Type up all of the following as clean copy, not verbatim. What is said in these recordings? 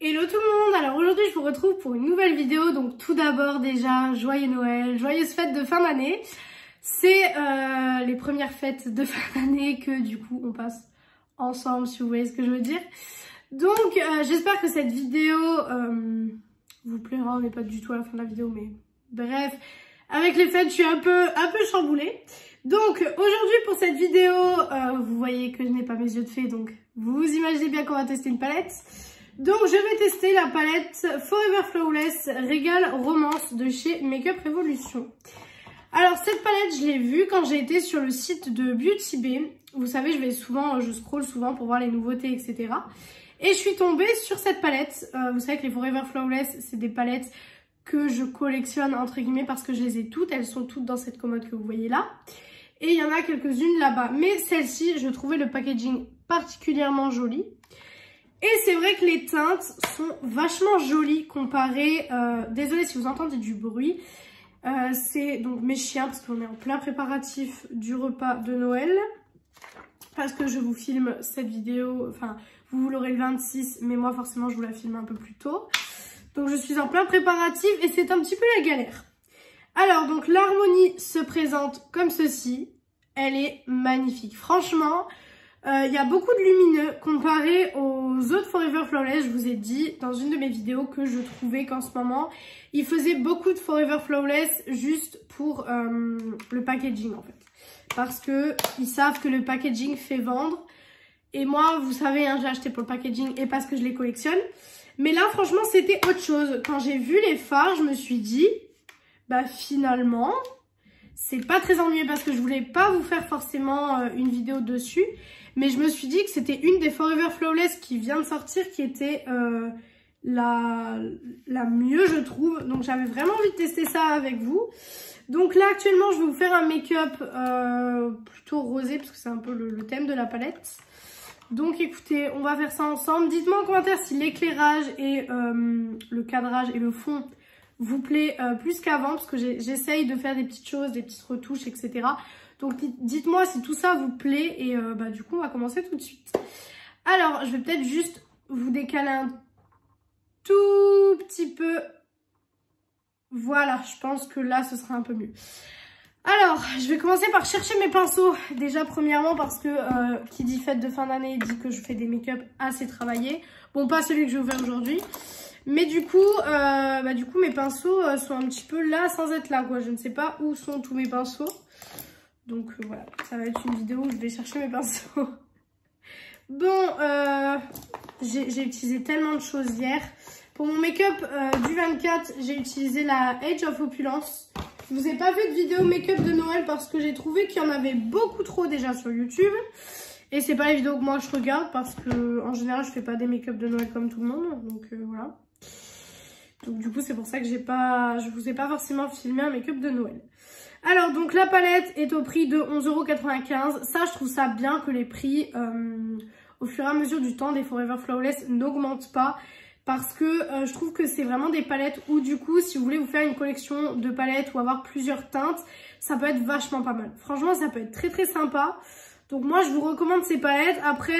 Hello tout le monde, alors aujourd'hui je vous retrouve pour une nouvelle vidéo. Donc tout d'abord déjà, joyeux Noël, joyeuses fêtes de fin d'année. C'est les premières fêtes de fin d'année que du coup on passe ensemble, si vous voyez ce que je veux dire. Donc j'espère que cette vidéo vous plaira, on n'est pas du tout à la fin de la vidéo mais bref, avec les fêtes je suis un peu chamboulée. Donc aujourd'hui pour cette vidéo, vous voyez que je n'ai pas mes yeux de fée, donc vous imaginez bien qu'on va tester une palette. Donc je vais tester la palette Forever Flawless Regal Romance de chez Makeup Revolution. Alors cette palette je l'ai vue quand j'ai été sur le site de Beauty Bay. Vous savez je scroll souvent pour voir les nouveautés etc. Et je suis tombée sur cette palette. Vous savez que les Forever Flawless c'est des palettes que je collectionne entre guillemets parce que je les ai toutes. Elles sont toutes dans cette commode que vous voyez là. Et il y en a quelques-unes là-bas. Mais celle-ci je trouvais le packaging particulièrement joli. Et c'est vrai que les teintes sont vachement jolies comparées, désolée si vous entendez du bruit, c'est donc mes chiens parce qu'on est en plein préparatif du repas de Noël, parce que je vous filme cette vidéo, enfin vous l'aurez le 26 mais moi forcément je vous la filme un peu plus tôt. Donc je suis en plein préparatif et c'est un petit peu la galère. Alors donc l'harmonie se présente comme ceci, elle est magnifique, franchement. Il y a beaucoup de lumineux comparé aux autres Forever Flawless. Je vous ai dit dans une de mes vidéos que je trouvais qu'en ce moment, ils faisaient beaucoup de Forever Flawless juste pour le packaging en fait. Parce que ils savent que le packaging fait vendre. Et moi, vous savez, hein, j'ai acheté pour le packaging et parce que je les collectionne. Mais là, franchement, c'était autre chose. Quand j'ai vu les fards, je me suis dit, bah finalement, c'est pas très ennuyeux parce que je voulais pas vous faire forcément une vidéo dessus. Mais je me suis dit que c'était une des Forever Flawless qui vient de sortir qui était la mieux je trouve. Donc j'avais vraiment envie de tester ça avec vous. Donc là actuellement je vais vous faire un make-up plutôt rosé parce que c'est un peu le thème de la palette. Donc écoutez, on va faire ça ensemble. Dites-moi en commentaire si l'éclairage et le cadrage et le fond vous plaît plus qu'avant. Parce que j'essaye de faire des petites choses, des petites retouches etc. Donc dites-moi si tout ça vous plaît et bah, du coup on va commencer tout de suite. Alors je vais peut-être juste vous décaler un tout petit peu. Voilà, je pense que là ce sera un peu mieux. Alors je vais commencer par chercher mes pinceaux. Déjà premièrement parce que qui dit fête de fin d'année dit que je fais des make-up assez travaillés. Bon pas celui que je vais vous faire aujourd'hui. Mais du coup mes pinceaux sont un petit peu là sans être là quoi. Je ne sais pas où sont tous mes pinceaux. Donc voilà, ça va être une vidéo où je vais chercher mes pinceaux. Bon, j'ai utilisé tellement de choses hier. Pour mon make-up du 24, j'ai utilisé la Age of Opulence. Je vous ai pas fait de vidéo make-up de Noël parce que j'ai trouvé qu'il y en avait beaucoup trop déjà sur YouTube. Et c'est pas les vidéos que moi je regarde parce que en général je fais pas des make-up de Noël comme tout le monde. Donc voilà. Donc du coup c'est pour ça que je vous ai pas forcément filmé un make-up de Noël. Alors donc la palette est au prix de 11,95 €. Ça je trouve ça bien que les prix au fur et à mesure du temps des Forever Flawless n'augmentent pas. Parce que je trouve que c'est vraiment des palettes où du coup si vous voulez vous faire une collection de palettes ou avoir plusieurs teintes, ça peut être vachement pas mal. Franchement ça peut être très très sympa. Donc moi je vous recommande ces palettes. Après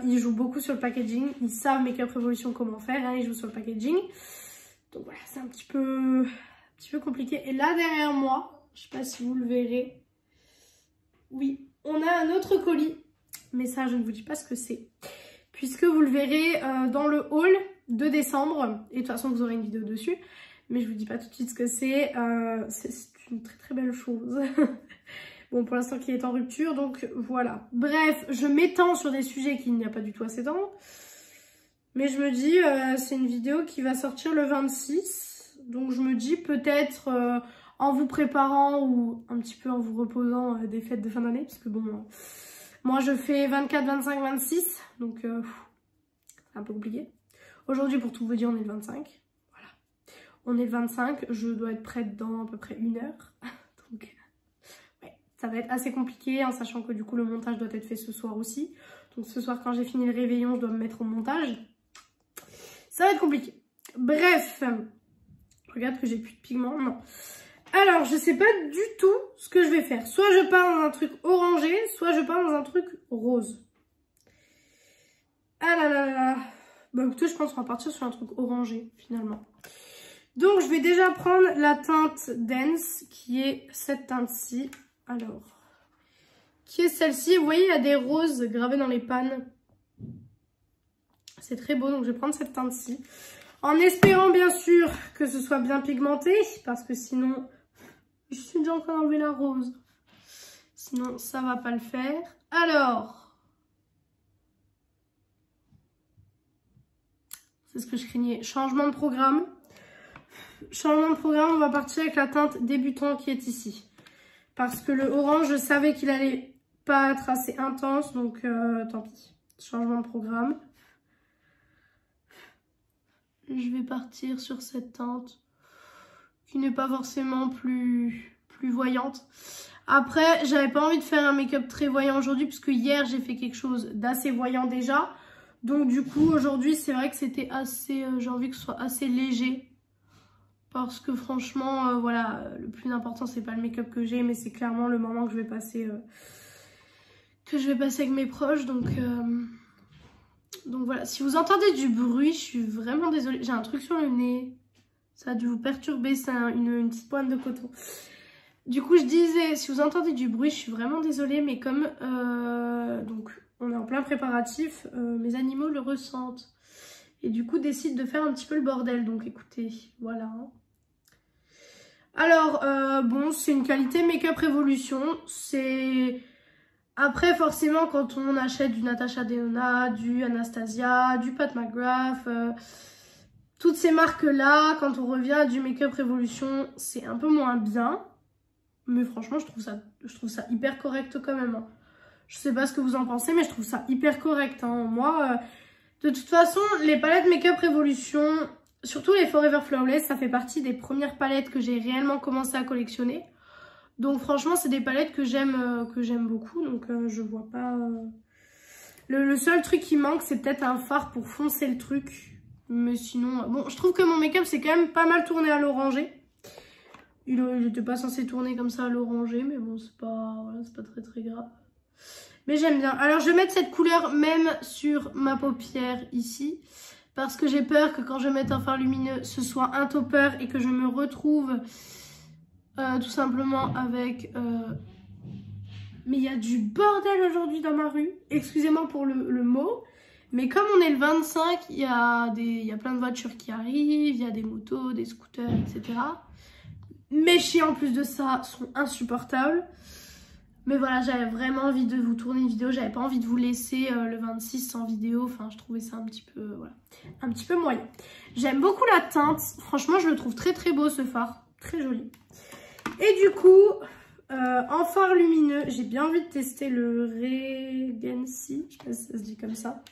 ils jouent beaucoup sur le packaging. Ils savent Makeup Revolution comment faire, hein, ils jouent sur le packaging. Donc voilà c'est un petit peu compliqué. Et là derrière moi, je sais pas si vous le verrez. Oui, on a un autre colis. Mais ça, je ne vous dis pas ce que c'est. Puisque vous le verrez dans le haul de décembre. Et de toute façon, vous aurez une vidéo dessus. Mais je vous dis pas tout de suite ce que c'est. C'est une très très belle chose. Bon, pour l'instant, qui est en rupture. Donc voilà. Bref, je m'étends sur des sujets qu'il n'y a pas du tout à s'étendre. Mais je me dis, c'est une vidéo qui va sortir le 26. Donc je me dis peut-être... en vous préparant ou un petit peu en vous reposant des fêtes de fin d'année. Parce que bon, moi je fais 24, 25, 26. Donc c'est un peu compliqué. Aujourd'hui pour tout vous dire on est le 25. Voilà. On est le 25. Je dois être prête dans à peu près 1 heure. Donc ouais, ça va être assez compliqué. En sachant que du coup le montage doit être fait ce soir aussi. Donc ce soir quand j'ai fini le réveillon je dois me mettre au montage. Ça va être compliqué. Bref. Regarde que j'ai plus de pigments. Non. Alors, je sais pas du tout ce que je vais faire. Soit je pars dans un truc orangé, soit je pars dans un truc rose. Ah là là là là. Bah écoutez, je pense qu'on va partir sur un truc orangé finalement. Donc je vais déjà prendre la teinte Dance qui est cette teinte-ci. Alors, qui est celle-ci. Vous voyez, il y a des roses gravées dans les pannes. C'est très beau, donc je vais prendre cette teinte-ci. En espérant bien sûr que ce soit bien pigmenté, parce que sinon, je suis déjà en train d'enlever la rose. Sinon, ça va pas le faire. Alors, c'est ce que je craignais. Changement de programme. Changement de programme, on va partir avec la teinte débutant qui est ici. Parce que le orange, je savais qu'il allait pas être assez intense, donc tant pis. Changement de programme. Je vais partir sur cette teinte qui n'est pas forcément plus voyante. Après, j'avais pas envie de faire un make-up très voyant aujourd'hui puisque hier j'ai fait quelque chose d'assez voyant déjà. Donc du coup aujourd'hui c'est vrai que c'était assez, j'ai envie que ce soit assez léger. Parce que franchement, voilà, le plus important c'est pas le make-up que j'ai, mais c'est clairement le moment que je vais passer avec mes proches. Donc voilà, si vous entendez du bruit, je suis vraiment désolée. J'ai un truc sur le nez, ça a dû vous perturber, c'est une petite pointe de coton. Du coup, je disais, si vous entendez du bruit, je suis vraiment désolée, mais comme donc on est en plein préparatif, mes animaux le ressentent. Et du coup, décident de faire un petit peu le bordel. Donc écoutez, voilà. Alors, bon, c'est une qualité Make-up Revolution. C'est... Après, forcément, quand on achète du Natasha Denona, du Anastasia, du Pat McGrath, toutes ces marques-là, quand on revient à du Make-up Revolution, c'est un peu moins bien. Mais franchement, je trouve ça hyper correct quand même. Hein. Je sais pas ce que vous en pensez, mais je trouve ça hyper correct. Hein. Moi, de toute façon, les palettes Make-up Revolution, surtout les Forever Flawless, ça fait partie des premières palettes que j'ai réellement commencé à collectionner. Donc franchement, c'est des palettes que j'aime beaucoup. Donc je vois pas... Le seul truc qui manque, c'est peut-être un fard pour foncer le truc. Mais sinon... Bon, je trouve que mon make-up, c'est quand même pas mal tourné à l'orangé. Il n'était pas censé tourner comme ça à l'orangé, mais bon, c'est pas, voilà, c'est pas très grave. Mais j'aime bien. Alors, je vais mettre cette couleur même sur ma paupière ici. Parce que j'ai peur que quand je mette un fard lumineux, ce soit un topper et que je me retrouve tout simplement avec... Mais il y a du bordel aujourd'hui dans ma rue. Excusez-moi pour le mot. Mais comme on est le 25, il y a plein de voitures qui arrivent, il y a des motos, des scooters, etc. Mes chiens en plus de ça sont insupportables. Mais voilà, j'avais vraiment envie de vous tourner une vidéo. J'avais pas envie de vous laisser le 26 sans vidéo. Enfin, je trouvais ça un petit peu, voilà, un petit peu moyen. J'aime beaucoup la teinte. Franchement, je le trouve très beau ce fard. Très joli. Et du coup, en fard lumineux, j'ai bien envie de tester le Regency. Je sais pas si ça se dit comme ça.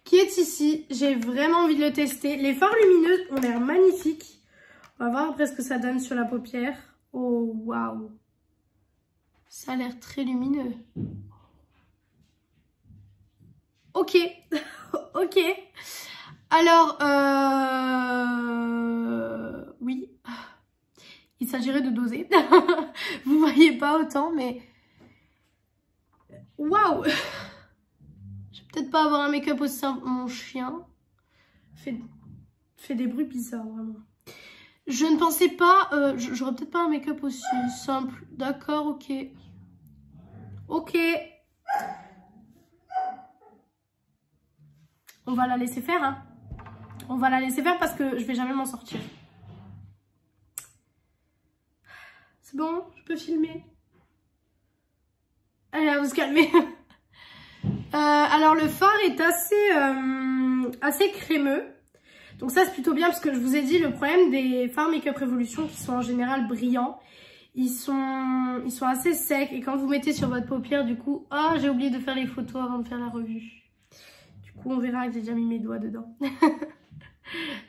Qui est ici. J'ai vraiment envie de le tester. Les fards lumineux ont l'air magnifiques. On va voir après ce que ça donne sur la paupière. Oh, waouh. Ça a l'air très lumineux. Ok. Ok. Alors, oui. Il s'agirait de doser. Vous voyez pas autant, mais... Waouh. Je vais peut-être pas avoir un make-up aussi simple. Mon chien fait des bruits bizarres, vraiment. Je ne pensais pas... J'aurais peut-être pas un make-up aussi simple. D'accord, ok. Ok. On va la laisser faire, hein. On va la laisser faire parce que je vais jamais m'en sortir. C'est bon, je peux filmer. Allez, on va se calmer. Alors le fard est assez crémeux. Donc ça c'est plutôt bien parce que je vous ai dit le problème des fards Make-up Revolution qui sont en général brillants. Ils sont assez secs et quand vous mettez sur votre paupière du coup... Ah, j'ai oublié de faire les photos avant de faire la revue. Du coup on verra que j'ai déjà mis mes doigts dedans.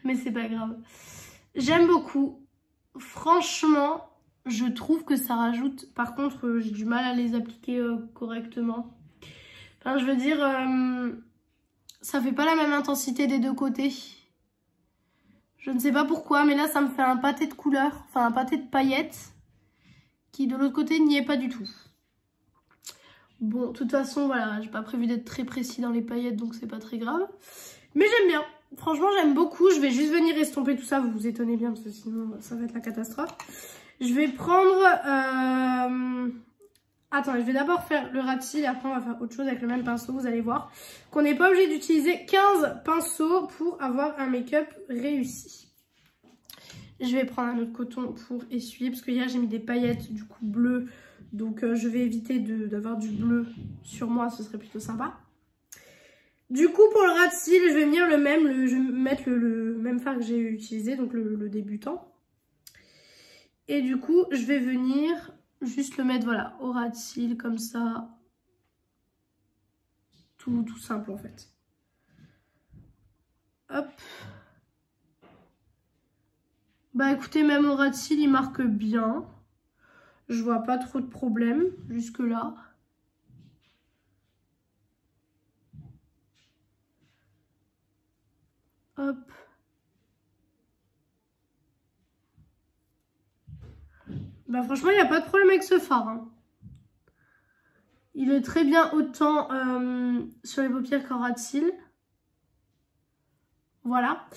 Mais c'est pas grave. J'aime beaucoup. Franchement, je trouve que ça rajoute... Par contre, j'ai du mal à les appliquer correctement. Enfin, je veux dire, ça fait pas la même intensité des deux côtés. Je ne sais pas pourquoi, mais là, ça me fait un pâté de couleurs. Enfin, un pâté de paillettes. Qui, de l'autre côté, n'y est pas du tout. Bon, de toute façon, voilà, j'ai pas prévu d'être très précis dans les paillettes, donc c'est pas très grave. Mais j'aime bien. Franchement, j'aime beaucoup. Je vais juste venir estomper tout ça. Vous vous étonnez bien parce que sinon, ça va être la catastrophe. Je vais prendre... Attends, je vais d'abord faire le ras de cils et après on va faire autre chose avec le même pinceau. Vous allez voir qu'on n'est pas obligé d'utiliser 15 pinceaux pour avoir un make-up réussi. Je vais prendre un autre coton pour essuyer parce que hier j'ai mis des paillettes du coup bleues. Donc je vais éviter d'avoir du bleu sur moi, ce serait plutôt sympa. Du coup pour le ras de cils, je vais venir je vais mettre le même fard que j'ai utilisé, donc le débutant. Et du coup je vais venir... juste le mettre, voilà, au ras de cils, comme ça. Tout simple, en fait. Hop. Bah, écoutez, même au ras de cils, il marque bien. Je vois pas trop de problème, jusque-là. Hop. Bah franchement, il n'y a pas de problème avec ce fard. Hein. Il est très bien autant sur les paupières qu'en ras de cils. Voilà.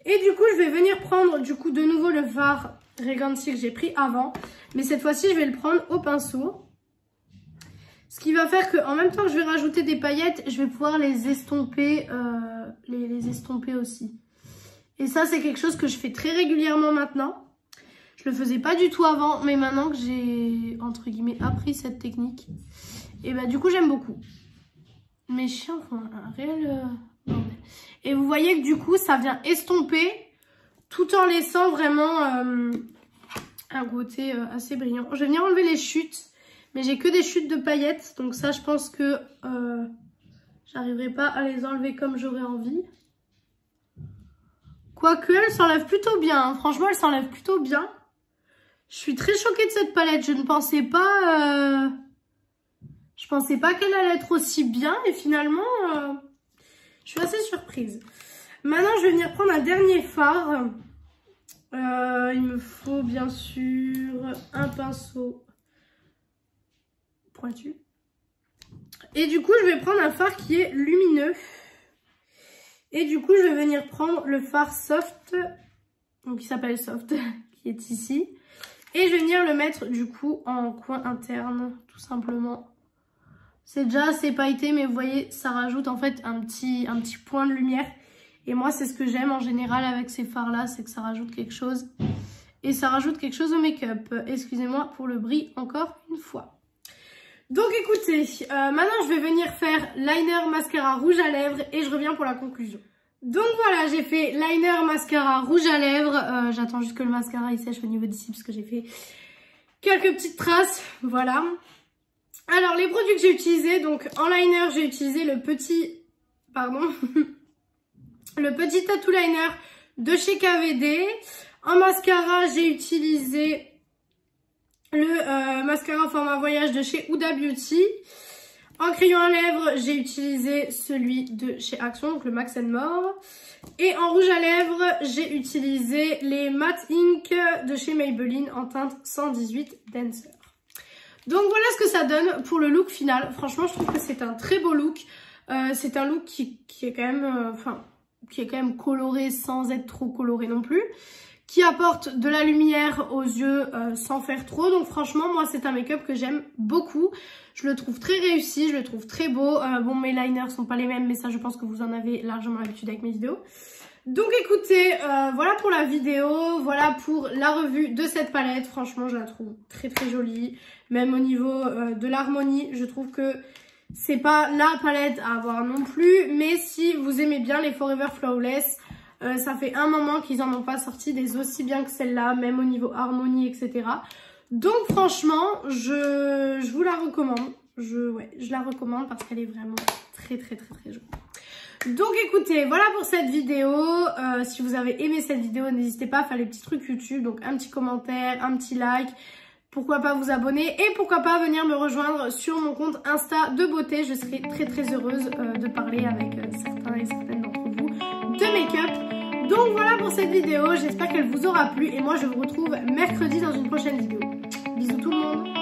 Et du coup, je vais venir prendre du coup de nouveau le fard Regency que j'ai pris avant. Mais cette fois-ci, je vais le prendre au pinceau. Ce qui va faire qu'en même temps que je vais rajouter des paillettes, je vais pouvoir les estomper, les estomper aussi. Et ça, c'est quelque chose que je fais très régulièrement maintenant. Je le faisais pas du tout avant, mais maintenant que j'ai, entre guillemets, appris cette technique, et bah du coup j'aime beaucoup. Mes chiens font un réel bordel. Et vous voyez que du coup ça vient estomper, tout en laissant vraiment un côté assez brillant. Je vais venir enlever les chutes, mais j'ai que des chutes de paillettes, donc ça je pense que j'arriverai pas à les enlever comme j'aurais envie. Quoique elle s'enlève plutôt bien, hein. Franchement elle s'enlève plutôt bien. Je suis très choquée de cette palette, je ne pensais pas... qu'elle allait être aussi bien et finalement, je suis assez surprise. Maintenant, je vais venir prendre un dernier fard. Il me faut bien sûr un pinceau pointu. Et du coup, je vais prendre un fard qui est lumineux. Et du coup, je vais venir prendre le fard Soft, donc qui s'appelle Soft, qui est ici. Et je vais venir le mettre du coup en coin interne, tout simplement. C'est déjà assez pailleté, mais vous voyez, ça rajoute en fait un petit point de lumière. Et moi, c'est ce que j'aime en général avec ces fards-là, c'est que ça rajoute quelque chose. Et ça rajoute quelque chose au make-up. Excusez-moi pour le bris encore une fois. Donc écoutez, maintenant je vais venir faire liner, mascara, rouge à lèvres et je reviens pour la conclusion. Donc voilà, j'ai fait liner, mascara, rouge à lèvres. J'attends juste que le mascara il sèche au niveau d'ici parce que j'ai fait quelques petites traces. Voilà. Alors les produits que j'ai utilisés, donc en liner j'ai utilisé le petit, le petit tattoo liner de chez KVD. En mascara j'ai utilisé le mascara format voyage de chez Huda Beauty. En crayon à lèvres, j'ai utilisé celui de chez Action, donc le Max & More. Et en rouge à lèvres, j'ai utilisé les Matte Ink de chez Maybelline en teinte 118 Dancer. Donc voilà ce que ça donne pour le look final. Franchement, je trouve que c'est un très beau look. C'est un look qui est quand même, qui est quand même coloré sans être trop coloré non plus. Qui apporte de la lumière aux yeux sans faire trop. Donc franchement, moi, c'est un make-up que j'aime beaucoup. Je le trouve très réussi, je le trouve très beau. Bon, mes liners sont pas les mêmes, mais ça, je pense que vous en avez largement l'habitude avec mes vidéos. Donc écoutez, voilà pour la vidéo, voilà pour la revue de cette palette. Franchement, je la trouve très très jolie. Même au niveau de l'harmonie, je trouve que c'est pas la palette à avoir non plus. Mais si vous aimez bien les Forever Flawless... ça fait un moment qu'ils en ont pas sorti des aussi bien que celle-là, même au niveau harmonie, etc. Donc franchement, je vous la recommande. Je la recommande parce qu'elle est vraiment très très très très jolie. Donc écoutez, voilà pour cette vidéo. Si vous avez aimé cette vidéo, n'hésitez pas à faire les petits trucs YouTube. Donc un petit commentaire, un petit like. Pourquoi pas vous abonner et pourquoi pas venir me rejoindre sur mon compte Insta de beauté. Je serai très très heureuse de parler avec certains et certaines d'entre vous de make-up. Donc voilà pour cette vidéo, j'espère qu'elle vous aura plu et moi je vous retrouve mercredi dans une prochaine vidéo. Bisous tout le monde.